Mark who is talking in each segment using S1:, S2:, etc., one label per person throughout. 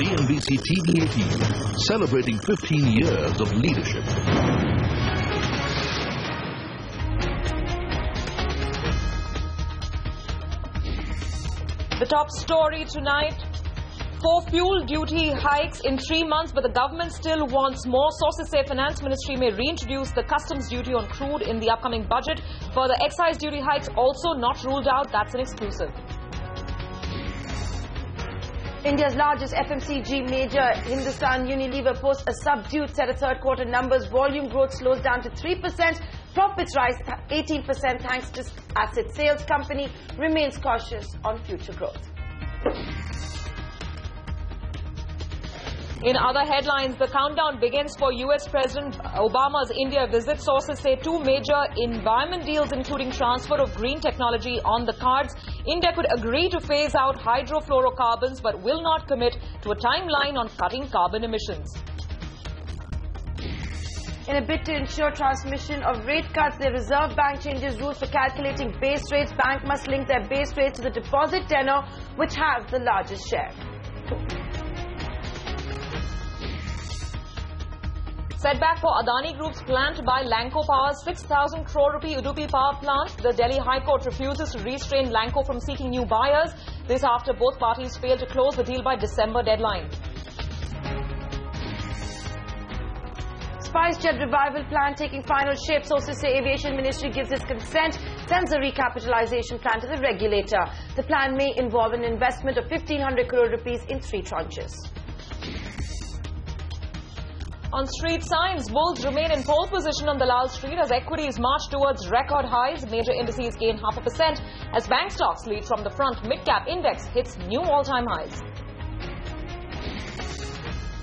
S1: CNBC TV18, celebrating 15 years of leadership.
S2: The top story tonight, 4 fuel duty hikes in 3 months, but the government still wants more. Sources say Finance Ministry may reintroduce the customs duty on crude in the upcoming budget. Further excise duty hikes also not ruled out. That's an exclusive.
S3: India's largest FMCG major, Hindustan Unilever, posts a subdued set of third-quarter numbers. Volume growth slows down to 3%. Profits rise 18% thanks to asset sales. Company remains cautious on future growth.
S2: In other headlines, the countdown begins for US President Obama's India visit. Sources say 2 major environment deals, including transfer of green technology, on the cards. India could agree to phase out hydrofluorocarbons, but will not commit to a timeline on cutting carbon emissions.
S3: In a bid to ensure transmission of rate cuts, the Reserve Bank changes rules for calculating base rates. Bank must link their base rates to the deposit tenor, which has the largest share.
S2: Setback for Adani Group's plan to buy Lanco Power's 6,000 crore rupee Udupi power plant. The Delhi High Court refuses to restrain Lanco from seeking new buyers. This after both parties failed to close the deal by December deadline.
S3: SpiceJet revival plan taking final shape. Sources say Aviation Ministry gives its consent, sends a recapitalization plan to the regulator. The plan may involve an investment of 1,500 crore rupees in 3 tranches.
S2: On street signs, bulls remain in pole position on the Lal Street as equities march towards record highs. Major indices gain 0.5% as bank stocks lead from the front. Mid-cap index hits new all-time highs.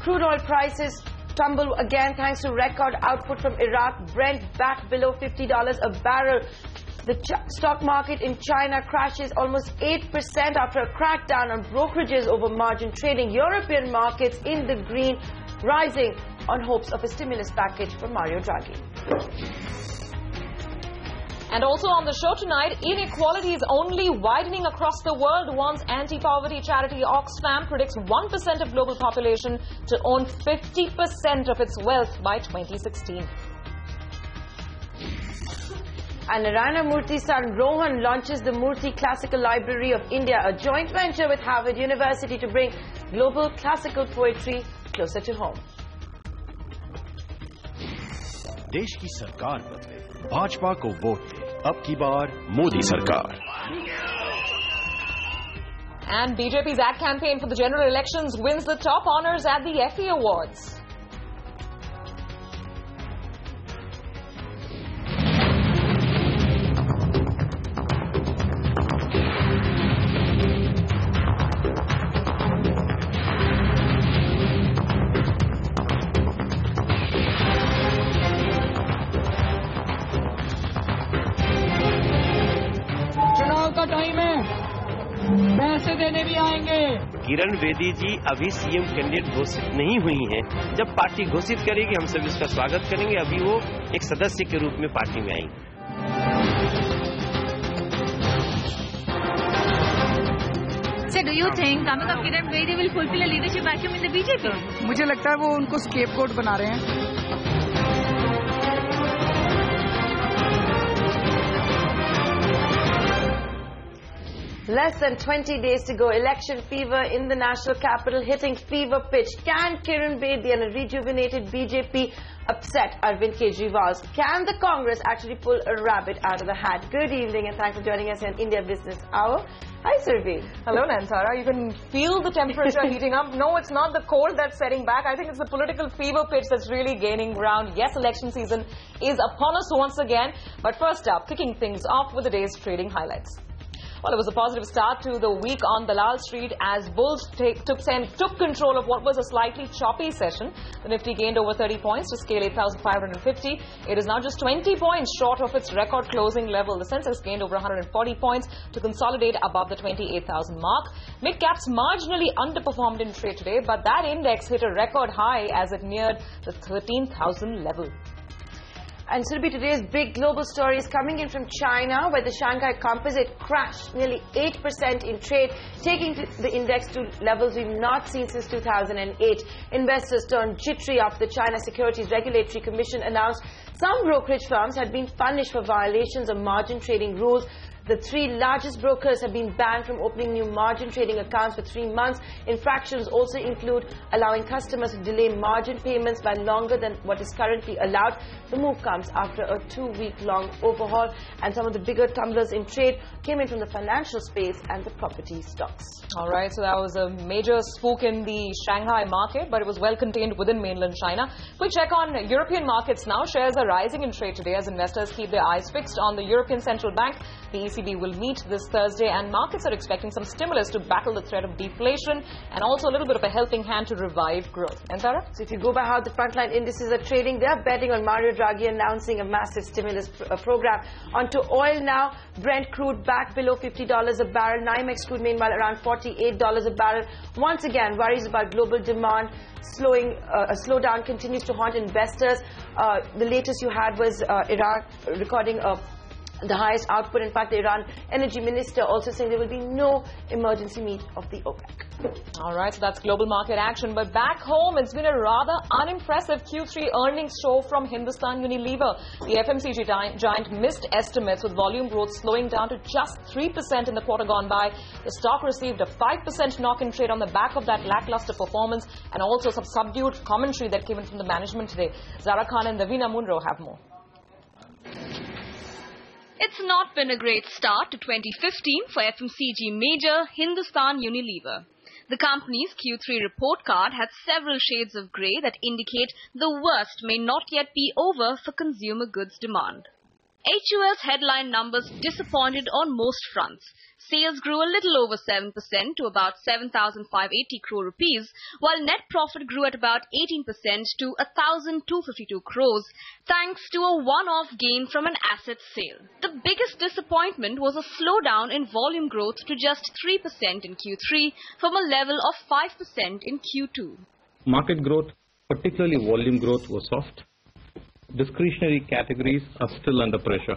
S3: Crude oil prices tumble again thanks to record output from Iraq. Brent back below $50 a barrel. The stock market in China crashes almost 8% after a crackdown on brokerages over margin trading. European markets in the green, rising on hopes of a stimulus package from Mario Draghi.
S2: And also on the show tonight, inequality is only widening across the world, warns anti-poverty charity Oxfam. Predicts 1% of global population to own 50% of its wealth by 2016.
S3: And Narayana Murthy's son Rohan launches the Murthy Classical Library of India, a joint venture with Harvard University to bring global classical poetry closer to home.
S4: देश की सरकार बदले, भाजपा को vote दे, अब की बार मोदी सरकार.
S2: And BJP's ad campaign for the general elections wins the top honors at the Effie Awards.
S5: Kiran Bedi जी अभी CM candidate घोषित नहीं हुई हैं। जब पार्टी घोषित करेगी हम सब इसका स्वागत करेंगे। अभी वो एक सदस्य के रूप में पार्टी में आएंगे।
S6: So do you think coming up Kiran Bedi will fulfill a leadership vacuum in the BJP?
S7: मुझे लगता है वो उनको स्केपगोट बना रहे हैं।
S3: Less than 20 days to go. Election fever in the national capital hitting fever pitch. Can Kiran Bedi and a rejuvenated BJP upset Arvind Kejriwal? Can the Congress actually pull a rabbit out of the hat? Good evening and thanks for joining us on India Business Hour. Hi, Surveil.
S2: Hello, Nantara. You can feel the temperature heating up. No, it's not the cold that's setting back. I think it's the political fever pitch that's really gaining ground. Yes, election season is upon us once again. But first up, kicking things off with the day's trading highlights. Well, it was a positive start to the week on the Lal Street as bulls took control of what was a slightly choppy session. The Nifty gained over 30 points to scale 8,550. It is now just 20 points short of its record closing level. The Sensex gained over 140 points to consolidate above the 28,000 mark. Mid-caps marginally underperformed in trade today, but that index hit a record high as it neared the 13,000 level.
S3: And Surabhi, today's big global story is coming in from China, where the Shanghai Composite crashed nearly 8% in trade, taking the index to levels we've not seen since 2008. Investors turned jittery after the China Securities Regulatory Commission announced some brokerage firms had been punished for violations of margin trading rules. The 3 largest brokers have been banned from opening new margin trading accounts for 3 months. Infractions also include allowing customers to delay margin payments by longer than what is currently allowed. The move comes after a 2-week-long overhaul, and some of the bigger tumblers in trade came in from the financial space and the property stocks.
S2: All right, so that was a major spook in the Shanghai market, but it was well contained within mainland China. Quick check on European markets now. Shares are rising in trade today as investors keep their eyes fixed on the European Central Bank. The ECB will meet this Thursday, and markets are expecting some stimulus to battle the threat of deflation and also a little bit of a helping hand to revive growth. And Sarah?
S3: So if you go by how the frontline indices are trading, they are betting on Mario Draghi announcing a massive stimulus program. Onto oil now. Brent crude back below $50 a barrel. NYMEX crude meanwhile around $48 a barrel. Once again, worries about global demand slowing. A slowdown continues to haunt investors. The latest you had was Iraq recording the highest output. In fact, the Iran energy minister also saying there will be no emergency meet of the OPEC.
S2: All right, so that's global market action. But back home, it's been a rather unimpressive Q3 earnings show from Hindustan Unilever. The FMCG giant missed estimates, with volume growth slowing down to just 3% in the quarter gone by. The stock received a 5% knock in trade on the back of that lackluster performance, and also some subdued commentary that came in from the management today. Zara Khan and Davina Munro have more.
S8: It's not been a great start to 2015 for FMCG major Hindustan Unilever. The company's Q3 report card had several shades of grey that indicate the worst may not yet be over for consumer goods demand. HUL's headline numbers disappointed on most fronts. Sales grew a little over 7% to about 7,580 crore rupees, while net profit grew at about 18% to 1,252 crores, thanks to a one-off gain from an asset sale. The biggest disappointment was a slowdown in volume growth to just 3% in Q3 from a level of 5% in Q2.
S9: Market growth, particularly volume growth, was soft. Discretionary categories are still under pressure.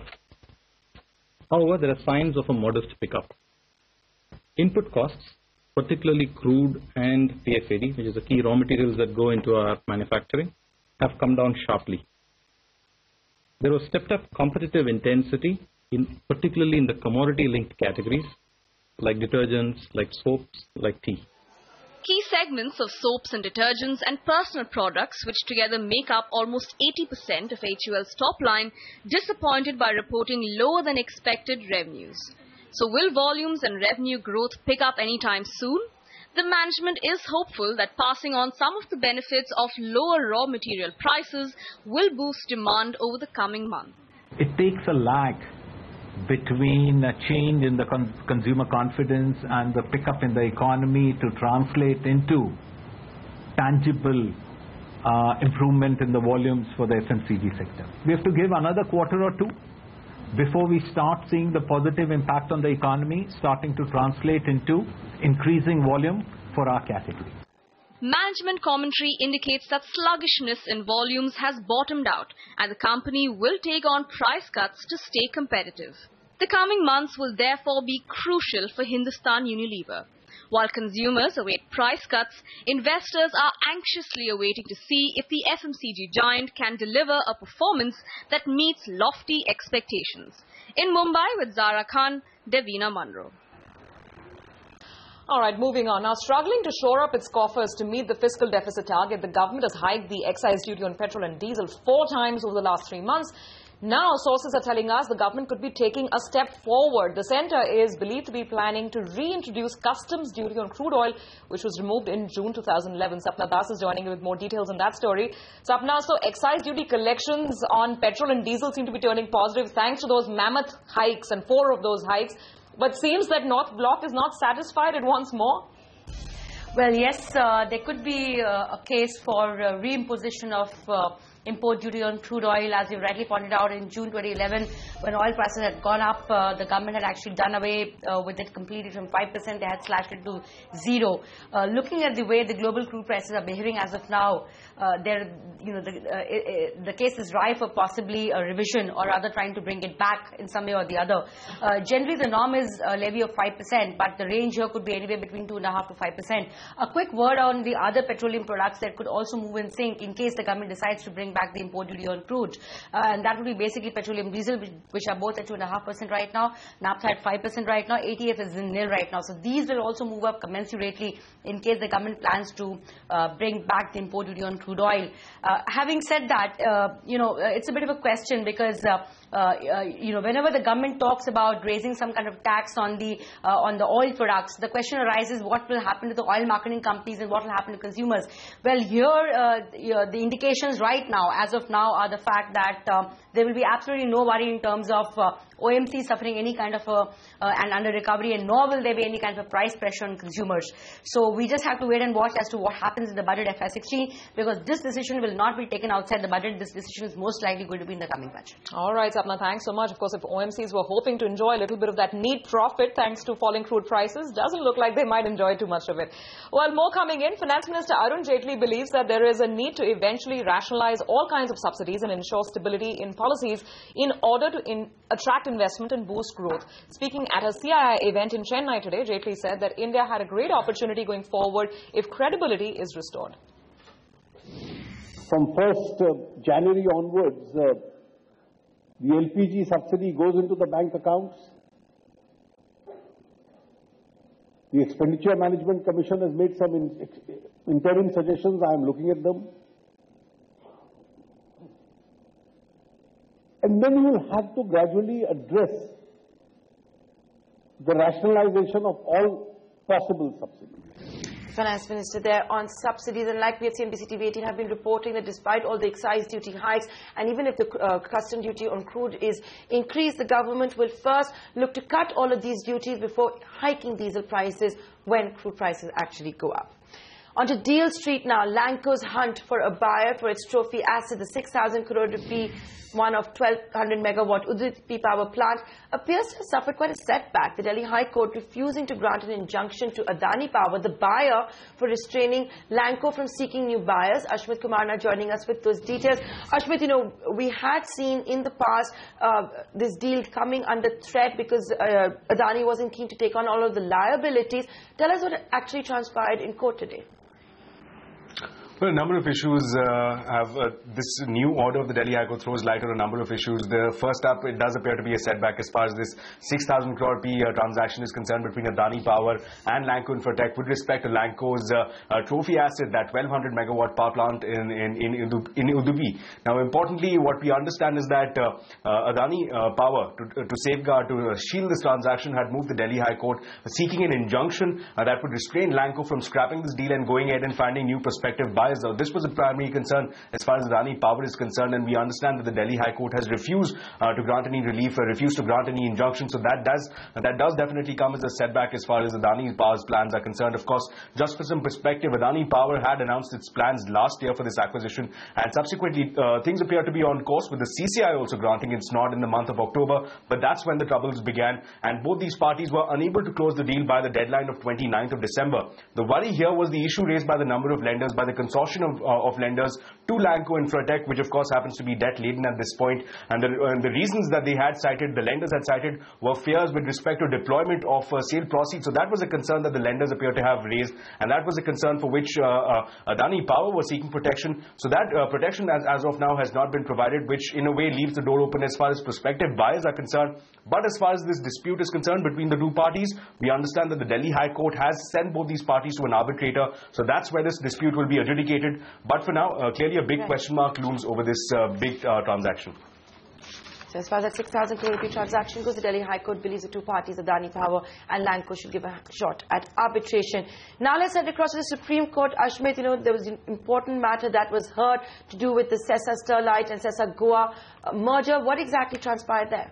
S9: However, there are signs of a modest pickup. Input costs, particularly crude and PFAD, which is the key raw materials that go into our manufacturing, have come down sharply. There was stepped up competitive intensity, particularly in the commodity-linked categories, like detergents, like soaps, like tea.
S8: Key segments of soaps and detergents and personal products, which together make up almost 80% of HUL's top line, disappointed by reporting lower than expected revenues. So will volumes and revenue growth pick up anytime soon? The management is hopeful that passing on some of the benefits of lower raw material prices will boost demand over the coming months.
S10: It takes a lag between a change in the consumer confidence and the pickup in the economy to translate into tangible improvement in the volumes for the FMCG sector. We have to give another quarter or two before we start seeing the positive impact on the economy starting to translate into increasing volume for our category.
S8: Management commentary indicates that sluggishness in volumes has bottomed out and the company will take on price cuts to stay competitive. The coming months will therefore be crucial for Hindustan Unilever. While consumers await price cuts, investors are anxiously awaiting to see if the FMCG giant can deliver a performance that meets lofty expectations. In Mumbai with Zara Khan, Davina Munro.
S2: All right, moving on. Now, struggling to shore up its coffers to meet the fiscal deficit target, the government has hiked the excise duty on petrol and diesel 4 times over the last 3 months. Now, sources are telling us the government could be taking a step forward. The centre is believed to be planning to reintroduce customs duty on crude oil, which was removed in June 2011. Sapna Das is joining me with more details on that story. Sapna, so excise duty collections on petrol and diesel seem to be turning positive thanks to those mammoth hikes and 4 of those hikes. But seems that North Bloc is not satisfied. It wants more.
S11: Well, yes, there could be a case for reimposition of
S3: import duty on crude oil. As you rightly pointed out, in June 2011, when oil prices had gone up, the government had actually done away with it completely. From 5%, they had slashed it to 0. Looking at the way the global crude prices are behaving as of now, the case is ripe for possibly a revision, or rather trying to bring it back in some way or the other. Generally, the norm is a levy of 5%, but the range here could be anywhere between 2.5% to 5%. A quick word on the other petroleum products that could also move in sync in case the government decides to bring back the import duty on crude. And that would be basically petroleum diesel, which are both at 2.5% right now, naphtha at 5% right now, ATF is in nil right now. So these will also move up commensurately in case the government plans to bring back the import duty on crude oil. Having said that, it's a bit of a question because whenever the government talks about raising some kind of tax on the oil products, the question arises: what will happen to the oil marketing companies and what will happen to consumers? Well, here the indications right now, as of now, are the fact that there will be absolutely no worry in terms of OMC suffering any kind of an under recovery, and nor will there be any kind of a price pressure on consumers. So we just have to wait and watch as to what happens in the budget FY16, because this decision will not be taken outside the budget. This decision is most likely going to be in the coming budget.
S2: All right, Sapna, thanks so much. Of course, if OMCs were hoping to enjoy a little bit of that neat profit thanks to falling crude prices, doesn't look like they might enjoy too much of it. Well, more coming in. Finance Minister Arun Jaitley believes that there is a need to eventually rationalize all kinds of subsidies and ensure stability in policies in order to attract investment and boost growth. Speaking at a CII event in Chennai today, Jaitley said that India had a great opportunity going forward if credibility is restored.
S11: From 1st January onwards, the LPG subsidy goes into the bank accounts. The Expenditure Management Commission has made some interim suggestions. I am looking at them. And then you will have to gradually address the rationalization of all possible subsidies.
S3: Finance Minister there on subsidies, and like we have seen, BCTV18 have been reporting that despite all the excise duty hikes, and even if the custom duty on crude is increased, the government will first look to cut all of these duties before hiking diesel prices when crude prices actually go up. On to Deal Street now. Lanco's hunt for a buyer for its trophy asset, the 6,000 crore rupee one of 1,200 megawatt Udupi power plant, appears to have suffered quite a setback. The Delhi High Court refusing to grant an injunction to Adani Power, the buyer, for restraining Lanco from seeking new buyers. Ashmit Kumar now joining us with those details. Ashmit, we had seen in the past this deal coming under threat because Adani wasn't keen to take on all of the liabilities. Tell us what actually transpired in court today.
S12: Well, a number of issues this new order of the Delhi High Court throws light on a number of issues. The first up, it does appear to be a setback as far as this 6,000 crore rupee transaction is concerned between Adani Power and Lanco Infratech with respect to Lanco's trophy asset, that 1,200 megawatt power plant in Udupi. Now, importantly, what we understand is that Adani Power, to safeguard, to shield this transaction, had moved the Delhi High Court seeking an injunction that would restrain Lanco from scrapping this deal and going ahead and finding new prospective buyers. This was a primary concern as far as Adani Power is concerned, and we understand that the Delhi High Court has refused to grant any relief, refused to grant any injunction. So that does definitely come as a setback as far as Adani Power's plans are concerned. Of course, just for some perspective, Adani Power had announced its plans last year for this acquisition, and subsequently things appear to be on course, with the CCI also granting its nod in the month of October. But that's when the troubles began, and both these parties were unable to close the deal by the deadline of 29th of December. The worry here was the issue raised by the number of lenders, by the consortium of lenders to Lanco Infratech, which of course happens to be debt laden at this point. And the reasons that they had cited, the lenders had cited, were fears with respect to deployment of sale proceeds. So that was a concern that the lenders appear to have raised, and that was a concern for which Adani Power was seeking protection. So that protection as of now has not been provided, which in a way leaves the door open as far as prospective buyers are concerned. But as far as this dispute is concerned between the two parties, we understand that the Delhi High Court has sent both these parties to an arbitrator. So that's where this dispute will be adjudicated. But for now, clearly a big question mark looms over this big transaction.
S3: So as far as that 6,000 crore rupee transaction goes, the Delhi High Court believes the two parties, Adani Power and Lanco, should give a shot at arbitration. Now let's head across to the Supreme Court. Ashmit, there was an important matter that was heard to do with the Sesa Sterlite and Sesa Goa merger. What exactly transpired there?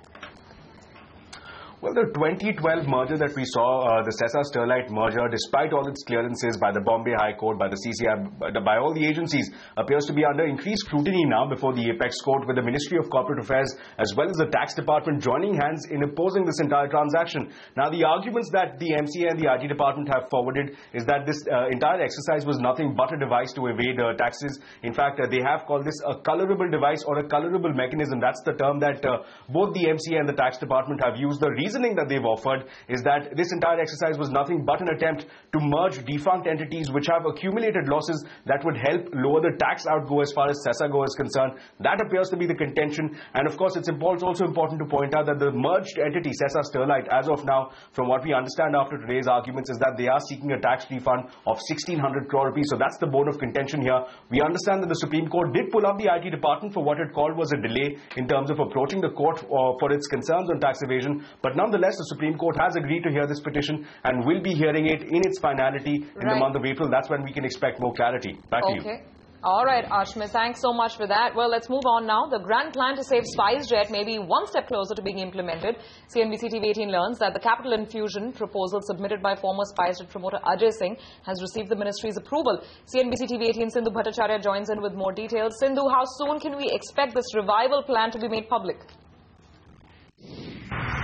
S12: Well, the 2012 merger that we saw, the Sesa-Sterlite merger, despite all its clearances by the Bombay High Court, by the CCI, by all the agencies, appears to be under increased scrutiny now before the Apex Court, with the Ministry of Corporate Affairs as well as the Tax Department joining hands in opposing this entire transaction. Now, the arguments that the MCA and the IT Department have forwarded is that this entire exercise was nothing but a device to evade taxes. In fact, they have called this a colorable device or a colorable mechanism. That's the term that both the MCA and the Tax Department have used. The reasoning that they've offered is that this entire exercise was nothing but an attempt to merge defunct entities which have accumulated losses that would help lower the tax outgo as far as Sesa go is concerned. That appears to be the contention. And of course, it's also important to point out that the merged entity, Sesa-Sterlite, as of now, from what we understand after today's arguments, is that they are seeking a tax refund of 1,600 crore rupees. So that's the bone of contention here. We understand that the Supreme Court did pull up the IT Department for what it called was a delay in terms of approaching the court for its concerns on tax evasion. But nonetheless, the Supreme Court has agreed to hear this petition and will be hearing it in its finality in the month of April. That's when we can expect more clarity. Back to you.
S2: All right, Ashmit, thanks so much for that. Well, let's move on now. The grand plan to save SpiceJet may be one step closer to being implemented. CNBC TV18 learns that the capital infusion proposal submitted by former SpiceJet promoter Ajay Singh has received the ministry's approval. CNBC TV18 Sindhu Bhattacharya joins in with more details. Sindhu, how soon can we expect this revival plan to be made public?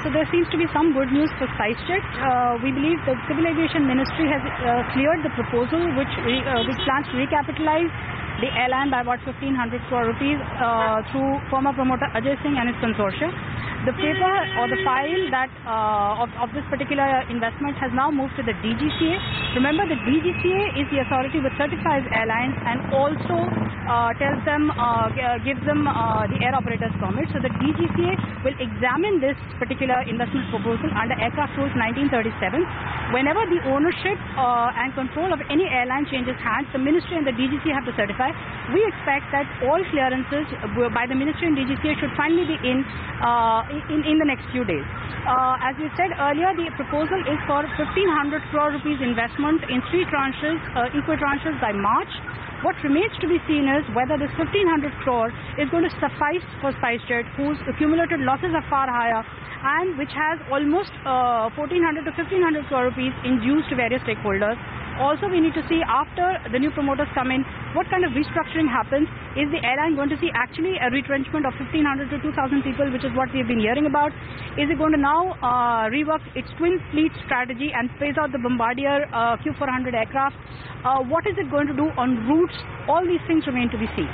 S13: So there seems to be some good news for SpiceJet. We believe the Civil Aviation Ministry has cleared the proposal which plans to recapitalize the airline by about 1,500 crore rupees through former promoter Ajay Singh and his consortia. The paper or the file that of this particular investment has now moved to the DGCA. Remember, the DGCA is the authority which certifies airlines and also tells them, gives them the air operator's permit. So the DGCA will examine this particular investment proposal under Aircraft Rules 1937. Whenever the ownership and control of any airline changes hands, the Ministry and the DGCA have to certify. We expect that all clearances by the Ministry and DGCA should finally be in the next few days. As we said earlier, the proposal is for 1,500 crore rupees investment in 3 tranches, equal tranches by March. What remains to be seen is whether this 1,500 crore is going to suffice for SpiceJet, whose accumulated losses are far higher and which has almost 1,400 to 1,500 crore rupees in dues to various stakeholders. Also, we need to see after the new promoters come in, what kind of restructuring happens. Is the airline going to see actually a retrenchment of 1,500 to 2,000 people, which is what we've been hearing about? Is it going to now rework its twin fleet strategy and phase out the Bombardier Q400 aircraft? What is it going to do on routes? All these things remain to be seen.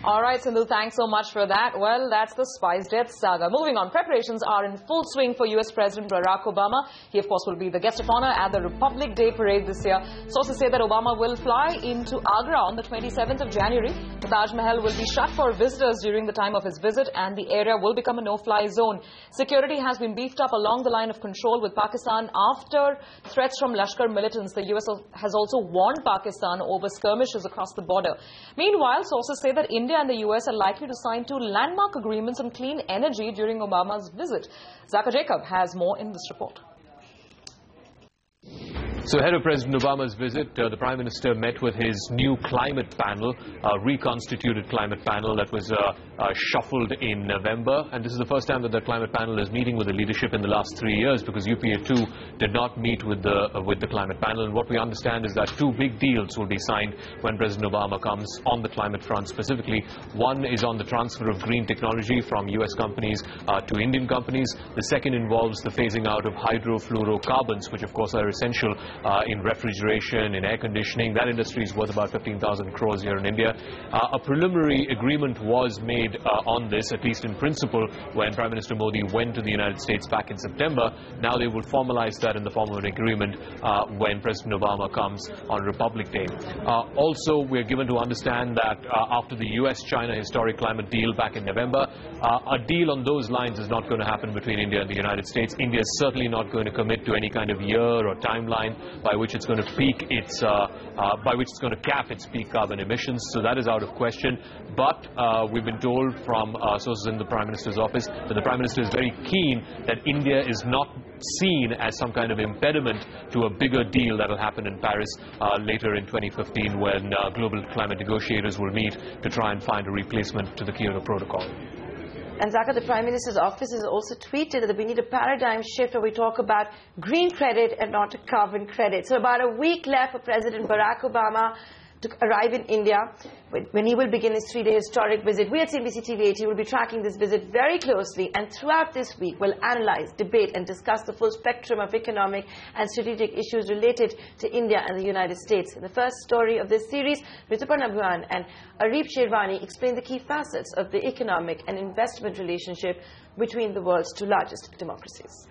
S2: All right, Sindhu, thanks so much for that. Well, that's the SpiceJet saga. Moving on, preparations are in full swing for US President Barack Obama. He, of course, will be the guest of honor at the Republic Day parade this year. Sources say that Obama will fly into Agra on the 27th of January. The Taj Mahal will be shut for visitors during the time of his visit, and the area will become a no-fly zone. Security has been beefed up along the line of control with Pakistan after threats from Lashkar militants. The US has also warned Pakistan over skirmishes across the border. Meanwhile, sources say that India and the US are likely to sign 2 landmark agreements on clean energy during Obama's visit. Zaka Jacob has more in this report.
S14: So ahead of President Obama's visit, the Prime Minister met with his new climate panel, a reconstituted climate panel that was shuffled in November. And this is the first time that the climate panel is meeting with the leadership in the last 3 years, because UPA 2 did not meet with the climate panel. And what we understand is that 2 big deals will be signed when President Obama comes on the climate front specifically. One is on the transfer of green technology from US companies to Indian companies. The second involves the phasing out of hydrofluorocarbons, which of course are essential in refrigeration, in air conditioning. That industry is worth about 15,000 crores here in India. A preliminary agreement was made on this, at least in principle, when Prime Minister Modi went to the United States back in September. Now they will formalize that in the form of an agreement when President Obama comes on Republic Day. Also, we're given to understand that after the US-China historic climate deal back in November, a deal on those lines is not going to happen between India and the United States. India is certainly not going to commit to any kind of year or timeline by which it's going to cap its peak carbon emissions. So that is out of question. But we've been told from sources in the Prime Minister's office that the Prime Minister is very keen that India is not seen as some kind of impediment to a bigger deal that will happen in Paris later in 2015, when global climate negotiators will meet to try and find a replacement to the Kyoto Protocol.
S3: And Zaka, the Prime Minister's office has also tweeted that we need a paradigm shift where we talk about green credit and not carbon credit. So about a week left for President Barack Obama to arrive in India, when he will begin his 3-day historic visit. We at CNBC TV 18 will be tracking this visit very closely, and throughout this week we'll analyze, debate and discuss the full spectrum of economic and strategic issues related to India and the United States. In the first story of this series, Rituparna Bhuyan and Arif Sherwani explain the key facets of the economic and investment relationship between the world's two largest democracies.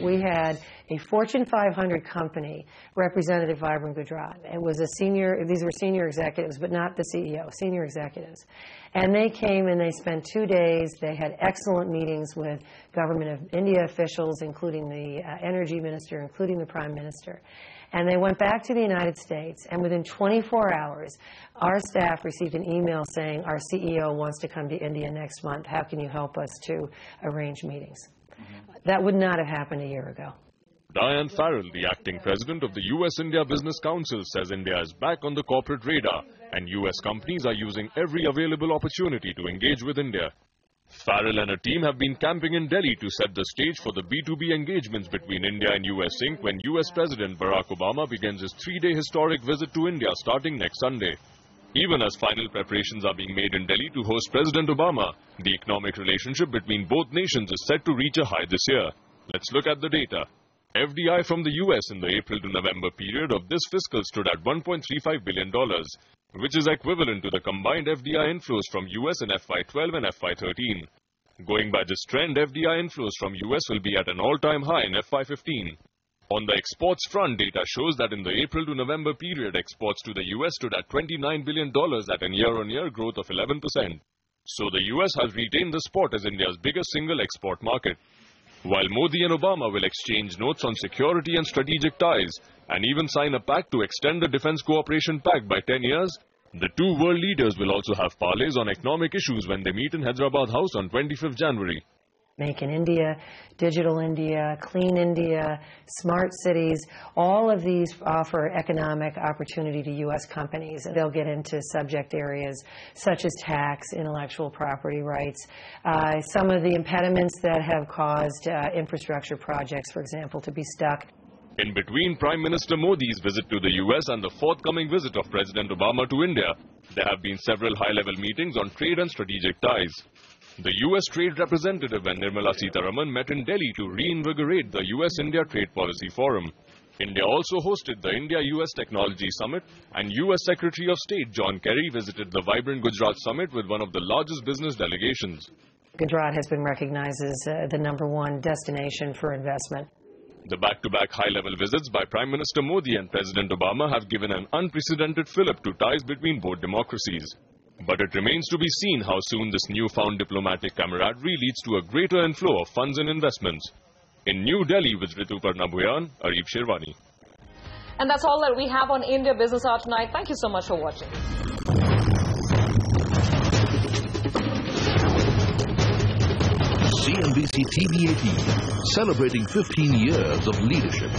S15: We had a Fortune 500 company represented at Vibrant Gujarat. It was these were senior executives, but not the CEO, senior executives. And they came and they spent 2 days. They had excellent meetings with Government of India officials, including the energy minister, including the prime minister. And they went back to the United States, and within 24 hours, our staff received an email saying, our CEO wants to come to India next month. How can you help us to arrange meetings? That would not have happened a year ago.
S16: Diane Farrell, the acting president of the U.S.-India Business Council, says India is back on the corporate radar and U.S. companies are using every available opportunity to engage with India. Farrell and her team have been camping in Delhi to set the stage for the B2B engagements between India and U.S. Inc. when U.S. President Barack Obama begins his 3-day historic visit to India starting next Sunday. Even as final preparations are being made in Delhi to host President Obama, the economic relationship between both nations is set to reach a high this year. Let's look at the data. FDI from the US in the April to November period of this fiscal stood at $1.35 billion, which is equivalent to the combined FDI inflows from US in FY12 and FY13. Going by this trend, FDI inflows from US will be at an all-time high in FY15. On the exports front, data shows that in the April to November period, exports to the US stood at $29 billion at a year-on-year growth of 11%. So the US has retained the spot as India's biggest single export market. While Modi and Obama will exchange notes on security and strategic ties, and even sign a pact to extend the Defense Cooperation Pact by 10 years, the two world leaders will also have parleys on economic issues when they meet in Hyderabad House on 25th January.
S15: Make in India, Digital India, Clean India, Smart Cities, all of these offer economic opportunity to U.S. companies. They'll get into subject areas such as tax, intellectual property rights, some of the impediments that have caused infrastructure projects, for example, to be stuck.
S16: In between Prime Minister Modi's visit to the U.S. and the forthcoming visit of President Obama to India, there have been several high-level meetings on trade and strategic ties. The U.S. Trade Representative and Nirmala Sitharaman met in Delhi to reinvigorate the U.S.-India Trade Policy Forum. India also hosted the India-U.S. Technology Summit, and U.S. Secretary of State John Kerry visited the Vibrant Gujarat Summit with one of the largest business delegations.
S15: Gujarat has been recognized as the #1 destination for investment.
S16: The back-to-back high-level visits by Prime Minister Modi and President Obama have given an unprecedented fillip to ties between both democracies. But it remains to be seen how soon this newfound diplomatic camaraderie leads to a greater inflow of funds and investments. In New Delhi with Rituparna Bhuyan, Arif Sherwani.
S2: And that's all that we have on India Business Hour tonight. Thank you so much for watching.
S1: CNBC TV 18, celebrating 15 years of leadership.